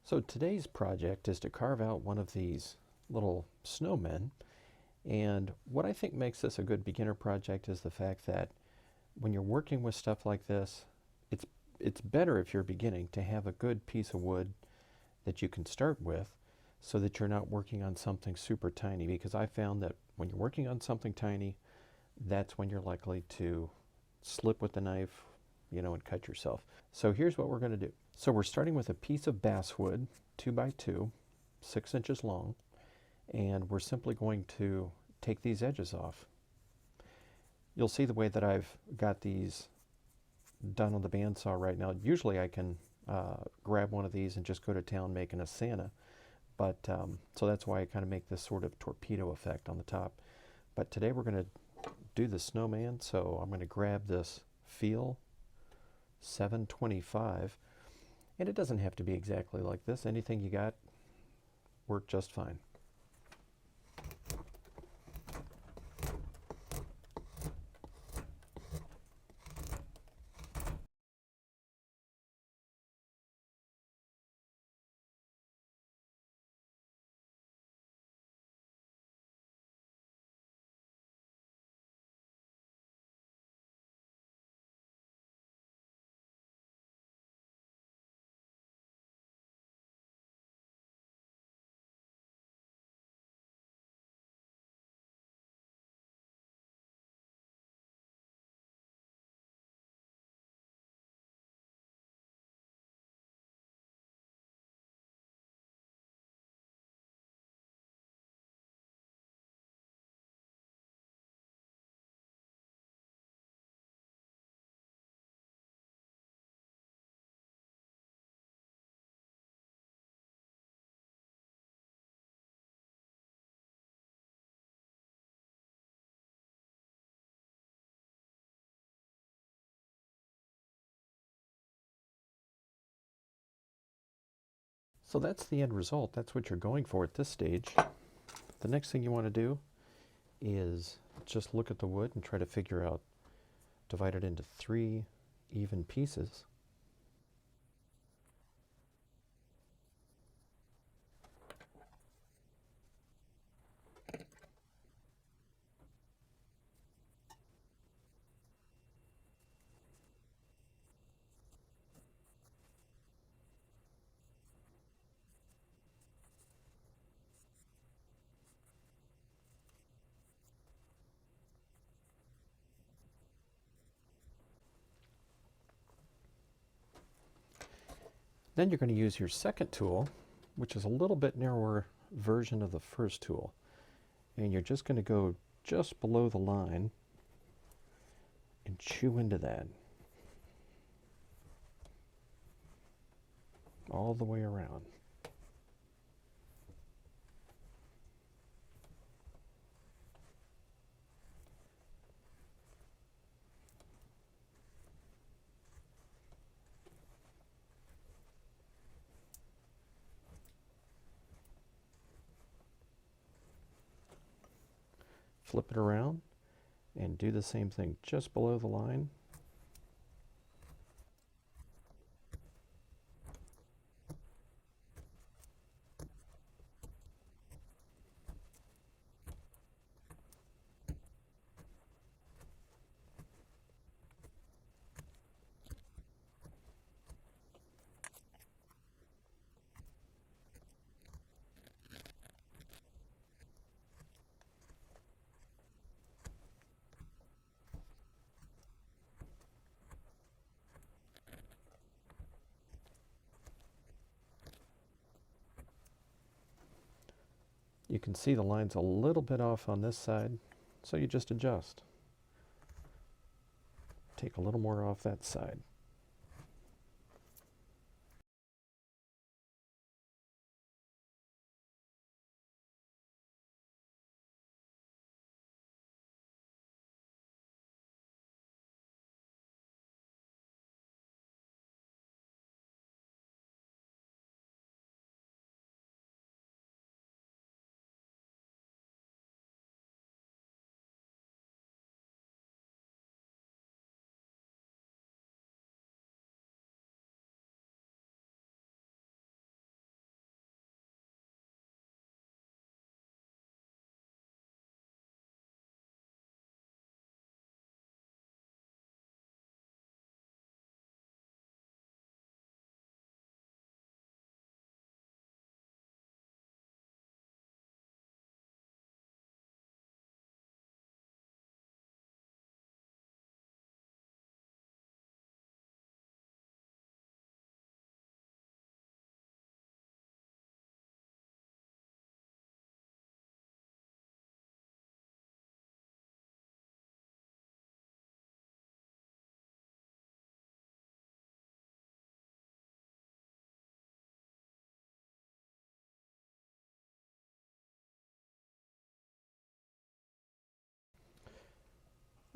So today's project is to carve out one of these little snowmen. And what I think makes this a good beginner project is the fact that when you're working with stuff like this, it's it's better if you're beginning to have a good piece of wood that you can start with so that you're not working on something super tiny, because I found that when you're working on something tiny, that's when you're likely to slip with the knife, and cut yourself. So here's what we're going to do. So we're starting with a piece of basswood, 2 by 2, 6 inches long, and we're simply going to take these edges off. You'll see the way that I've got these done on the bandsaw right now. Usually I can grab one of these and just go to town making a Santa, but so that's why I kind of make this sort of torpedo effect on the top. But today we're going to do the snowman, so I'm going to grab this Pfeil 725, and it doesn't have to be exactly like this. Anything you got worked just fine. So that's the end result. That's what you're going for at this stage. The next thing you want to do is just look at the wood and try to figure out, divide it into 3 even pieces. Then you're going to use your second tool, which is a little bit narrower version of the first tool. And you're just going to go just below the line and chew into that all the way around. Flip it around and do the same thing just below the line. You can see the line's a little bit off on this side, so you just adjust. Take a little more off that side.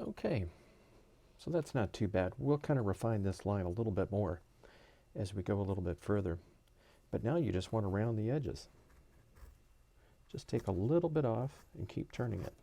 Okay, so that's not too bad. We'll kind of refine this line a little bit more as we go a little bit further. But now you just want to round the edges. Just take a little bit off and keep turning it.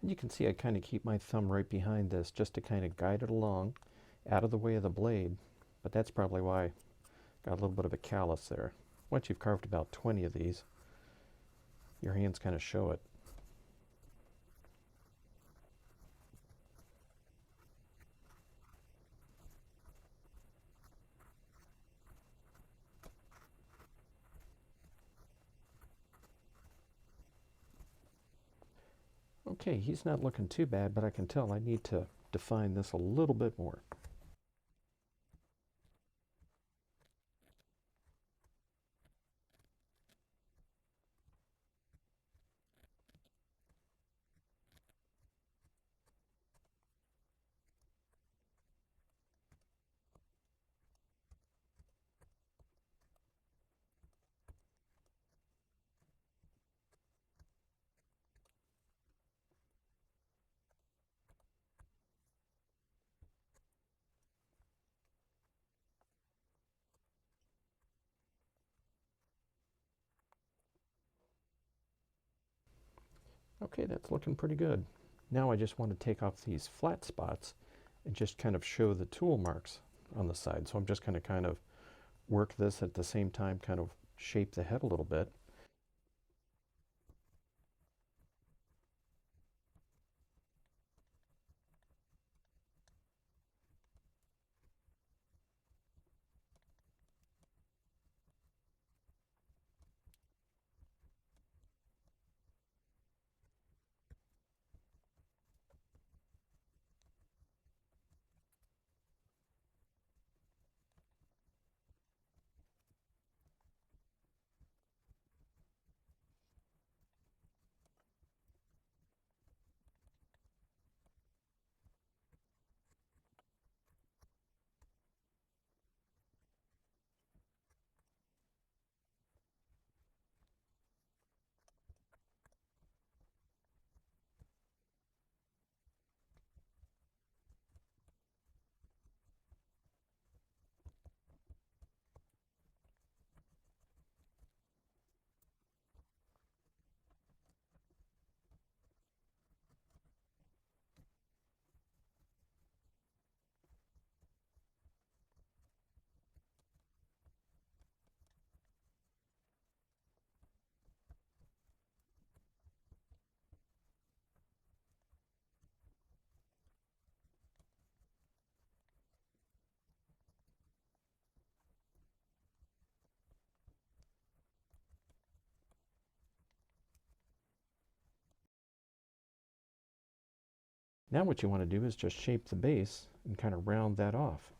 And you can see I kind of keep my thumb right behind this just to kind of guide it along out of the way of the blade. But that's probably why I got a little bit of a callus there. Once you've carved about 20 of these, your hands kind of show it. Okay, he's not looking too bad, but I can tell I need to define this a little bit more. Okay, that's looking pretty good. Now I just want to take off these flat spots and just kind of show the tool marks on the side. So I'm just going to kind of work this at the same time, kind of shape the head a little bit. Now what you want to do is just shape the base and kind of round that off.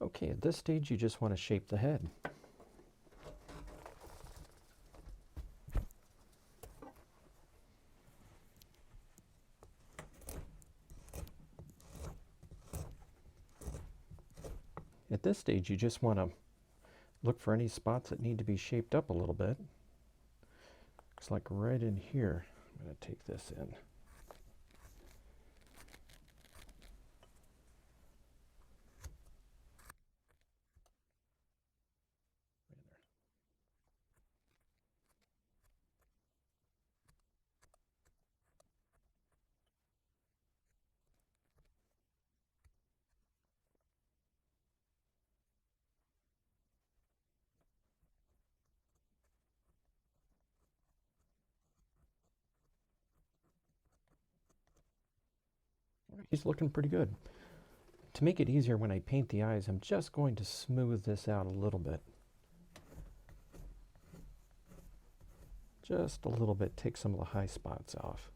Okay, at this stage you just want to shape the head. At this stage you just want to look for any spots that need to be shaped up a little bit. Looks like right in here. I'm going to take this in. He's looking pretty good. To make it easier when I paint the eyes, I'm just going to smooth this out a little bit. Just a little bit, take some of the high spots off.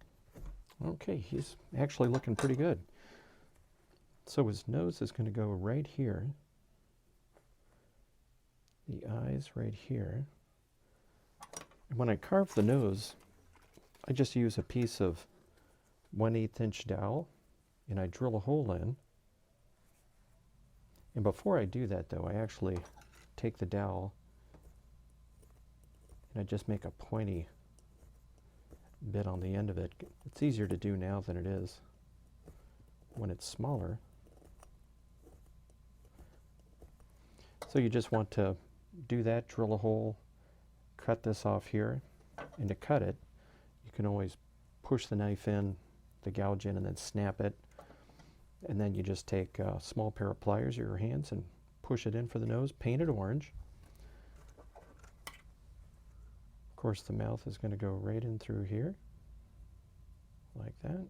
Okay, he's actually looking pretty good. So his nose is going to go right here. The eyes right here. And when I carve the nose, I just use a piece of 1/8 inch dowel and I drill a hole in. And before I do that though, I actually take the dowel and I just make a pointy bit on the end of it. It's easier to do now than it is when it's smaller. So you just want to do that, drill a hole, cut this off here, and to cut it, you can always push the knife in, the gouge in, and then snap it. And then you just take a small pair of pliers or your hands and push it in for the nose, paint it orange. Of course, the mouth is going to go right in through here, like that.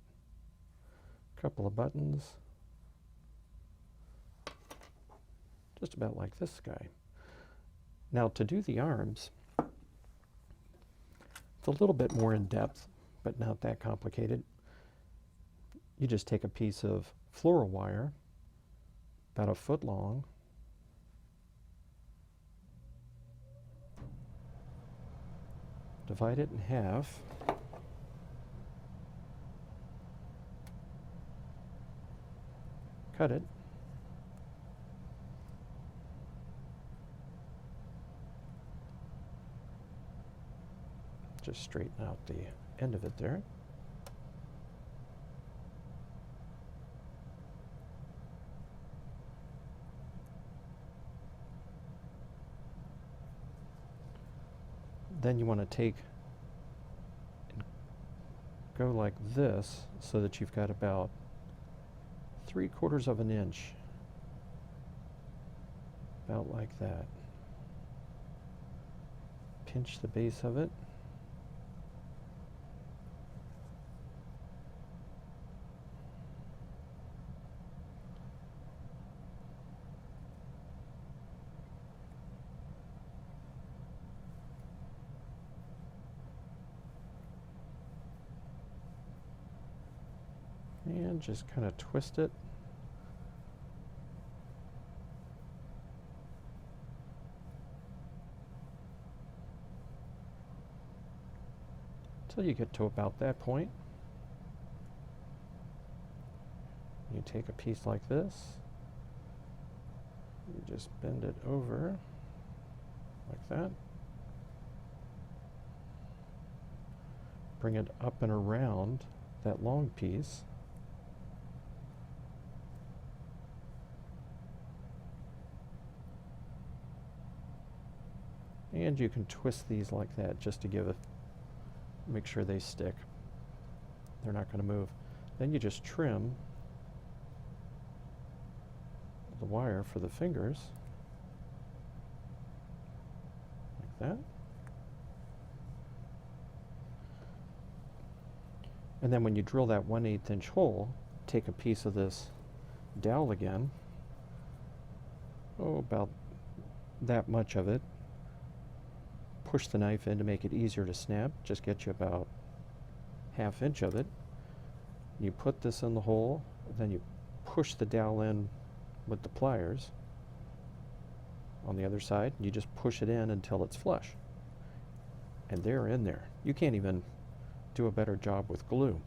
A couple of buttons, just about like this guy. Now to do the arms, it's a little bit more in depth, but not that complicated. You just take a piece of floral wire, about 1 foot long, divide it in half, cut it, just straighten out the end of it there. Then you want to take and go like this so that you've got about 3/4 of an inch, about like that. Pinch the base of it. And just kind of twist it. Until you get to about that point. You take a piece like this. You just bend it over like that. Bring it up and around that long piece. And you can twist these like that just to give it, make sure they stick. They're not going to move. Then you just trim the wire for the fingers like that. And then when you drill that 1/8 inch hole, take a piece of this dowel again, about that much of it. Push the knife in to make it easier to snap. Just get you about 1/2 inch of it. You put this in the hole, then you push the dowel in with the pliers on the other side. You just push it in until it's flush. And they're in there. You can't even do a better job with glue.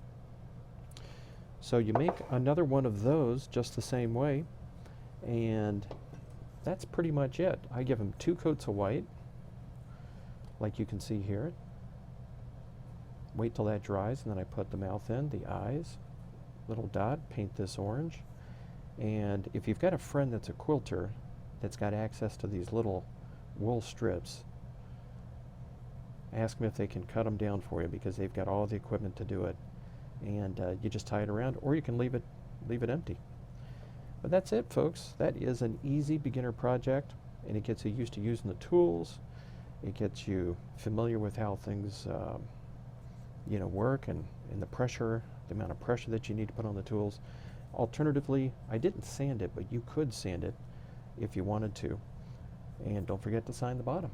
So you make another one of those just the same way, and that's pretty much it. I give them 2 coats of white, like you can see here. Wait till that dries, and then I put the mouth in, the eyes, little dot, paint this orange. And if you've got a friend that's a quilter that's got access to these little wool strips, ask them if they can cut them down for you, because they've got all the equipment to do it. And you just tie it around, or you can leave it empty. But that's it, folks. That is an easy beginner project, and it gets you used to using the tools. It gets you familiar with how things work, and the pressure, the amount of pressure that you need to put on the tools. Alternatively, I didn't sand it, but you could sand it if you wanted to. And don't forget to sign the bottom.